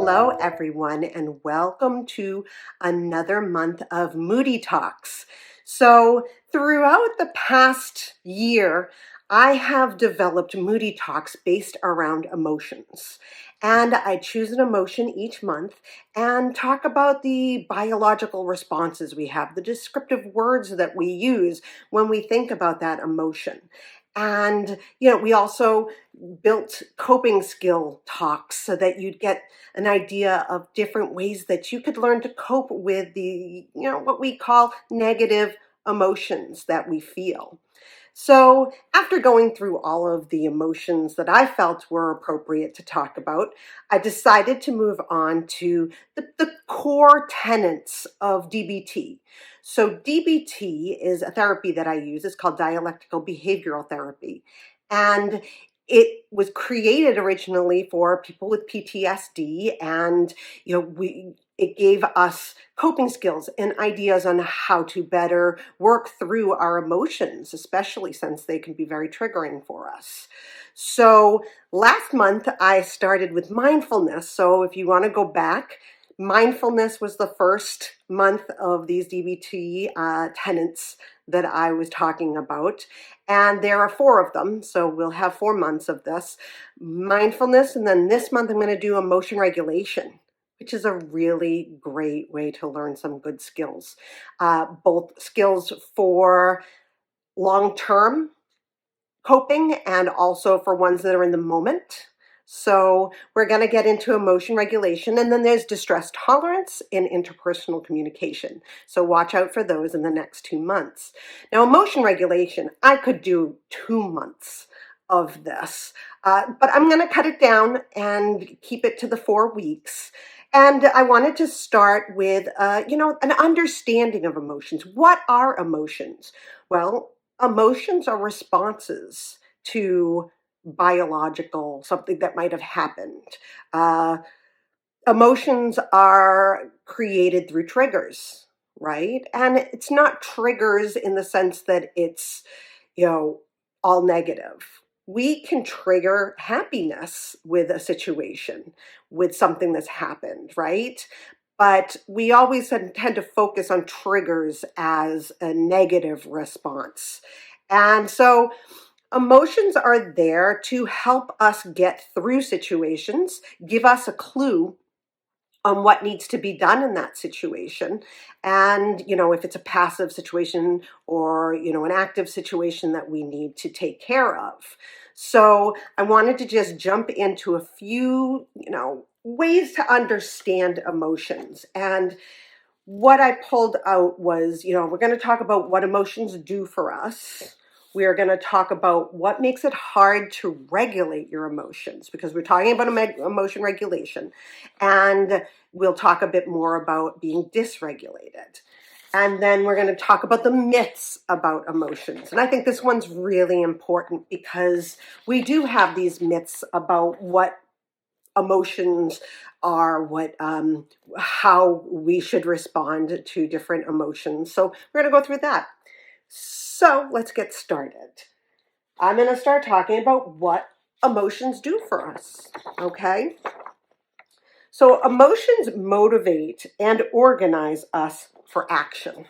Hello, everyone, and welcome to another month of Moody Talks. So, throughout the past year, I have developed Moody Talks based around emotions. And I choose an emotion each month and talk about the biological responses we have, the descriptive words that we use when we think about that emotion. And, we also built coping skill talks so that you'd get an idea of different ways that you could learn to cope with what we call negative emotions that we feel. So, after going through all of the emotions that I felt were appropriate to talk about, I decided to move on to the core tenets of DBT. So, DBT is a therapy that I use. It's called dialectical behavioral therapy. And it was created originally for people with PTSD, and it gave us coping skills and ideas on how to better work through our emotions, especially since they can be very triggering for us. So last month I started with mindfulness. So if you want to go back, mindfulness was the first month of these DBT tenets that I was talking about. And there are 4 of them. So we'll have 4 months of this mindfulness. And then this month I'm going to do emotion regulation, which is a really great way to learn some good skills, both skills for long-term coping and also for ones that are in the moment. So we're going to get into emotion regulation, and then there's distress tolerance and interpersonal communication. So watch out for those in the next 2 months. Now, emotion regulation, I could do 2 months of this, but I'm going to cut it down and keep it to the 4 weeks. And I wanted to start with, an understanding of emotions. What are emotions? Well, emotions are responses to biological something that might have happened. Uh, Emotions are created through triggers, right? And it's not triggers in the sense that it's, all negative. We can trigger happiness with a situation, with something that's happened, right? But we always tend to focus on triggers as a negative response. And so emotions are there to help us get through situations, give us a clue on what needs to be done in that situation. And, if it's a passive situation or, an active situation that we need to take care of. So I wanted to just jump into a few, ways to understand emotions. And what I pulled out was, we're going to talk about what emotions do for us. We are going to talk about what makes it hard to regulate your emotions, because we're talking about emotion regulation. And we'll talk a bit more about being dysregulated. And then we're going to talk about the myths about emotions. And I think this one's really important because we do have these myths about what emotions are, how we should respond to different emotions. So we're going to go through that. So let's get started. I'm going to start talking about what emotions do for us, okay? So emotions motivate and organize us for action,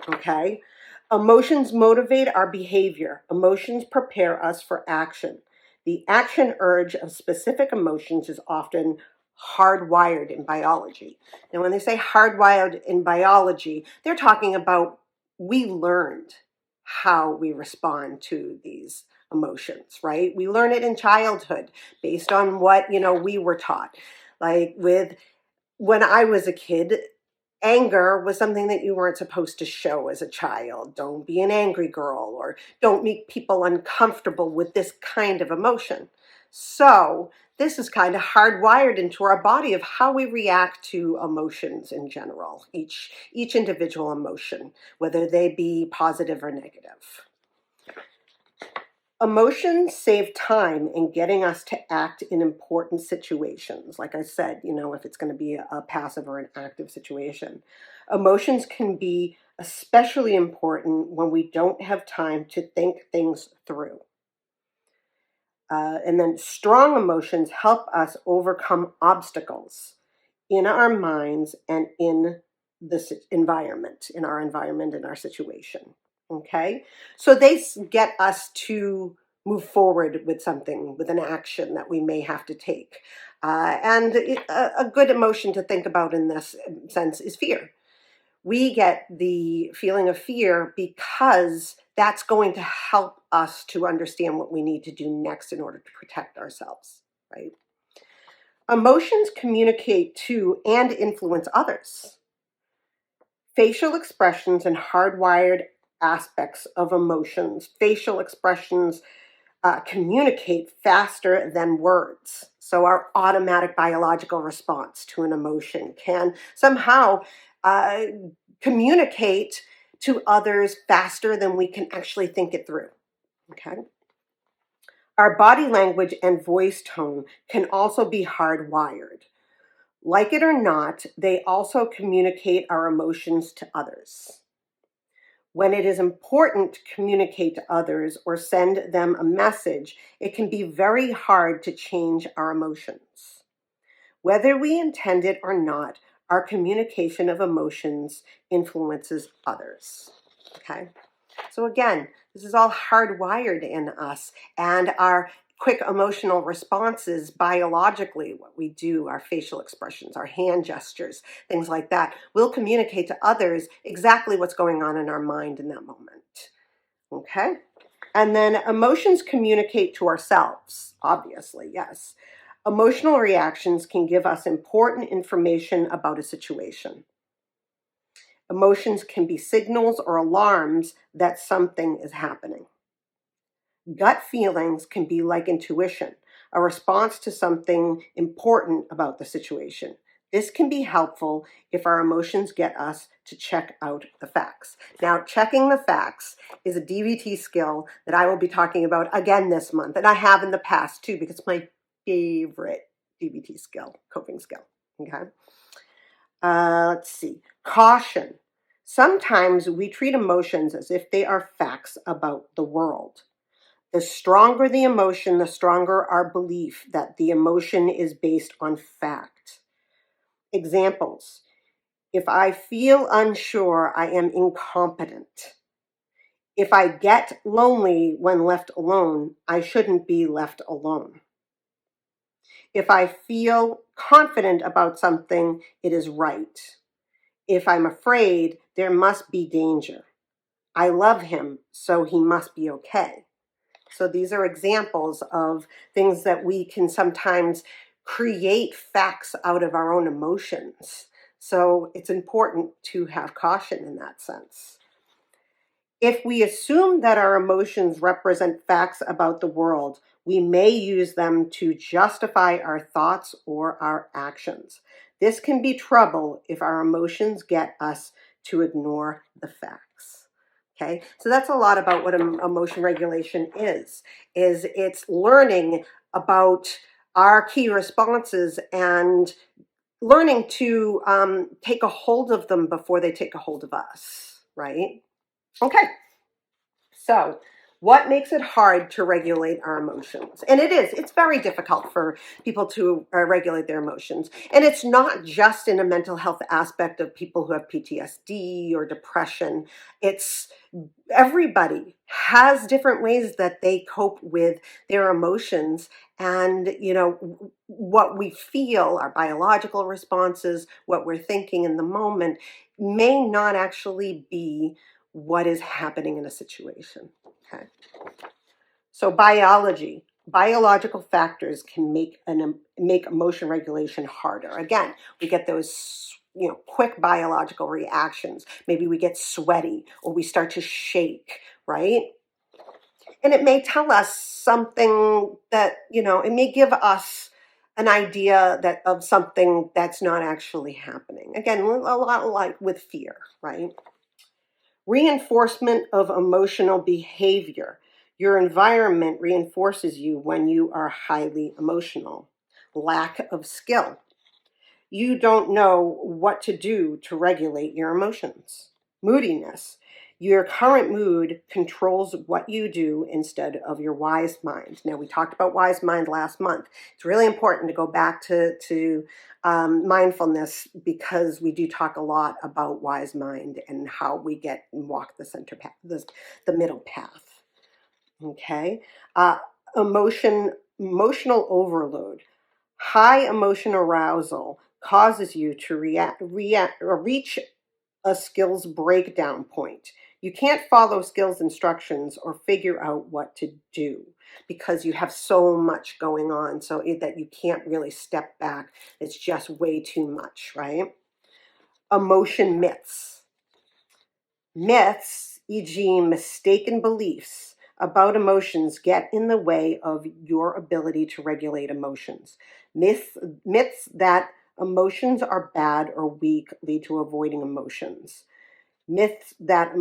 okay? Emotions motivate our behavior. Emotions prepare us for action. The action urge of specific emotions is often hardwired in biology. Now, when they say hardwired in biology, they're talking about we learned how we respond to these emotions, right? We learn it in childhood based on what, we were taught. Like when I was a kid, anger was something that you weren't supposed to show as a child. Don't be an angry girl, or don't make people uncomfortable with this kind of emotion. So this is kind of hardwired into our body of how we react to emotions in general, each individual emotion, whether they be positive or negative. Emotions save time in getting us to act in important situations. Like I said, if it's going to be a passive or an active situation. Emotions can be especially important when we don't have time to think things through. And then strong emotions help us overcome obstacles in our minds and in this environment, in our situation. Okay? So they get us to move forward with something, with an action that we may have to take. A good emotion to think about in this sense is fear. We get the feeling of fear because that's going to help us to understand what we need to do next in order to protect ourselves, right? Emotions communicate to and influence others. Facial expressions and hardwired aspects of emotions, facial expressions communicate faster than words. So, our automatic biological response to an emotion can somehow uh, communicate to others faster than we can actually think it through. Okay. Our body language and voice tone can also be hardwired. Like it or not, they also communicate our emotions to others. When it is important to communicate to others or send them a message, it can be very hard to change our emotions. Whether we intend it or not, our communication of emotions influences others. Okay? So again, this is all hardwired in us, and our quick emotional responses biologically, what we do, our facial expressions, our hand gestures, things like that, will communicate to others exactly what's going on in our mind in that moment. Okay? And then emotions communicate to ourselves, obviously, yes. Emotional reactions can give us important information about a situation. Emotions can be signals or alarms that something is happening. Gut feelings can be like intuition, a response to something important about the situation. This can be helpful if our emotions get us to check out the facts. Now, checking the facts is a DVT skill that I will be talking about again this month, and I have in the past too, because it's my favorite DVT skill, coping skill. Okay. Let's see. Caution. Sometimes we treat emotions as if they are facts about the world. The stronger the emotion, the stronger our belief that the emotion is based on fact. Examples. If I feel unsure, I am incompetent. If I get lonely when left alone, I shouldn't be left alone. If I feel confident about something, it is right. If I'm afraid, there must be danger. I love him, so he must be okay. So these are examples of things that we can sometimes create facts out of our own emotions. So it's important to have caution in that sense. If we assume that our emotions represent facts about the world, we may use them to justify our thoughts or our actions. This can be trouble if our emotions get us to ignore the facts. Okay, so that's a lot about what emotion regulation is it's learning about our key responses and learning to take a hold of them before they take a hold of us, right? Okay, so what makes it hard to regulate our emotions? And it's very difficult for people to regulate their emotions. And it's not just in a mental health aspect of people who have PTSD or depression. It's everybody has different ways that they cope with their emotions. And, what we feel, our biological responses, what we're thinking in the moment may not actually be what is happening in a situation. Okay. So biological factors can make emotion regulation harder. Again, we get those quick biological reactions. Maybe we get sweaty or we start to shake, right? And it may tell us something that, it may give us an idea that of something that's not actually happening. Again, a lot like with fear, right? Reinforcement of emotional behavior. Your environment reinforces you when you are highly emotional. Lack of skill. You don't know what to do to regulate your emotions. Moodiness. Your current mood controls what you do instead of your wise mind. Now, we talked about wise mind last month. It's really important to go back to mindfulness, because we do talk a lot about wise mind and how we get and walk the center path, the middle path. Okay, uh, emotional overload. High emotion arousal causes you to react or reach a skills breakdown point. You can't follow skills instructions or figure out what to do because you have so much going on, so that you can't really step back. It's just way too much, right? Emotion myths. Myths, e.g., mistaken beliefs about emotions, get in the way of your ability to regulate emotions. Myths that emotions are bad or weak lead to avoiding emotions. Myths that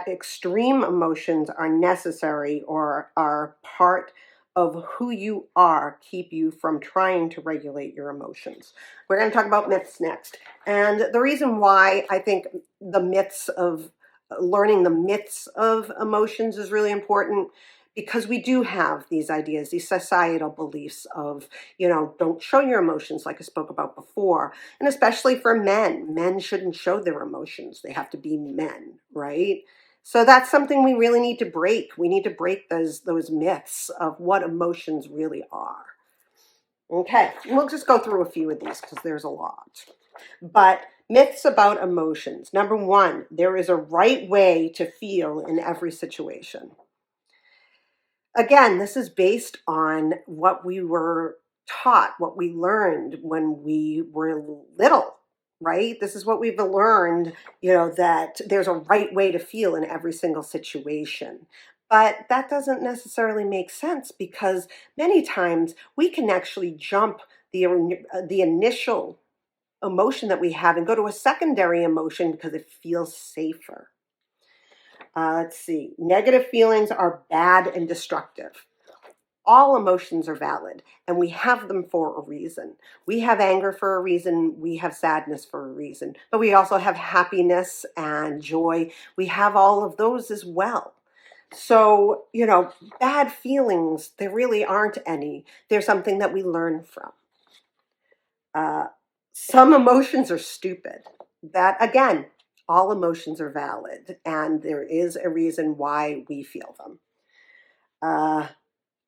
extreme emotions are necessary or are part of who you are keep you from trying to regulate your emotions. We're going to talk about myths next. And the reason why I think the myths of learning the myths of emotions is really important, because we do have these ideas, these societal beliefs of, don't show your emotions, like I spoke about before. And especially for men shouldn't show their emotions. They have to be men, right? So that's something we really need to break. We need to break those myths of what emotions really are. Okay, we'll just go through a few of these because there's a lot. But myths about emotions. Number one, there is a right way to feel in every situation. Again, this is based on what we were taught, what we learned when we were little, right? This is what we've learned, that there's a right way to feel in every single situation. But that doesn't necessarily make sense, because many times we can actually jump the initial emotion that we have and go to a secondary emotion because it feels safer. Let's see. Negative feelings are bad and destructive. All emotions are valid, and we have them for a reason. We have anger for a reason. We have sadness for a reason. But we also have happiness and joy. We have all of those as well. So, bad feelings, there really aren't any. They're something that we learn from. Some emotions are stupid. That, again, all emotions are valid, and there is a reason why we feel them.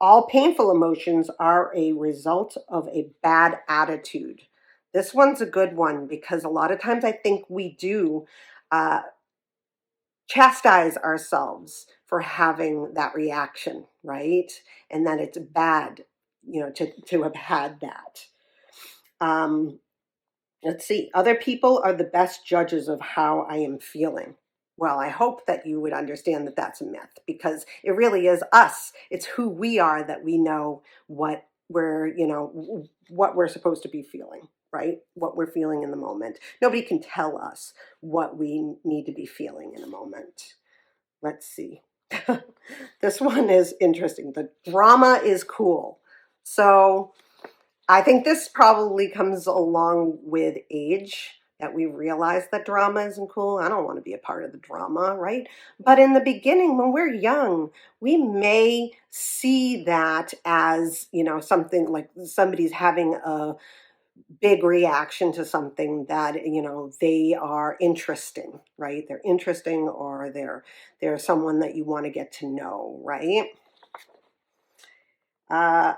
All painful emotions are a result of a bad attitude. This one's a good one, because a lot of times I think we do uh, chastise ourselves for having that reaction, right? And that it's bad, to have had that. Um, Let's see. Other people are the best judges of how I am feeling. Well, I hope that you would understand that that's a myth, because it really is us. It's who we are that we know what we're supposed to be feeling, right? What we're feeling in the moment. Nobody can tell us what we need to be feeling in a moment. Let's see. This one is interesting. The drama is cool. So I think this probably comes along with age, that we realize that drama isn't cool. I don't want to be a part of the drama, right? But in the beginning, when we're young, we may see that as, something like somebody's having a big reaction to something that, they are interesting, right? They're interesting, or they're someone that you want to get to know, right? Uh,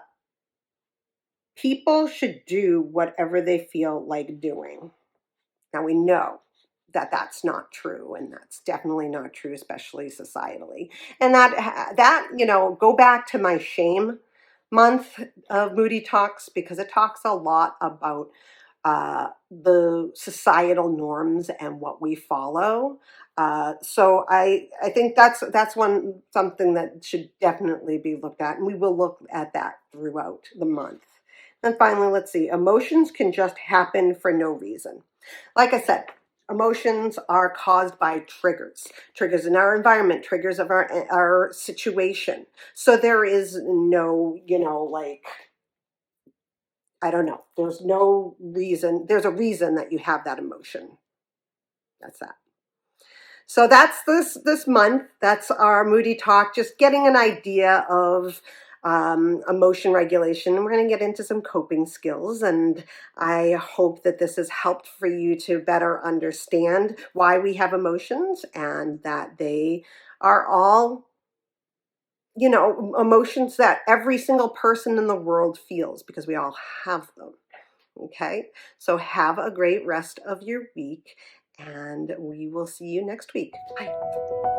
People should do whatever they feel like doing. Now, we know that that's not true, and that's definitely not true, especially societally. And go back to my shame month of Moody Talks, because it talks a lot about the societal norms and what we follow. So I think that's something that should definitely be looked at, and we will look at that throughout the month. And finally, let's see. Emotions can just happen for no reason. Like I said, emotions are caused by triggers in our environment, triggers of our situation. So there is no, I don't know. There's no reason. There's a reason that you have that emotion. That's that. So that's this month. That's our Moody Talk. Just getting an idea of emotion regulation. And we're going to get into some coping skills. And I hope that this has helped for you to better understand why we have emotions and that they are all, emotions that every single person in the world feels because we all have them. Okay. So have a great rest of your week and we will see you next week. Bye.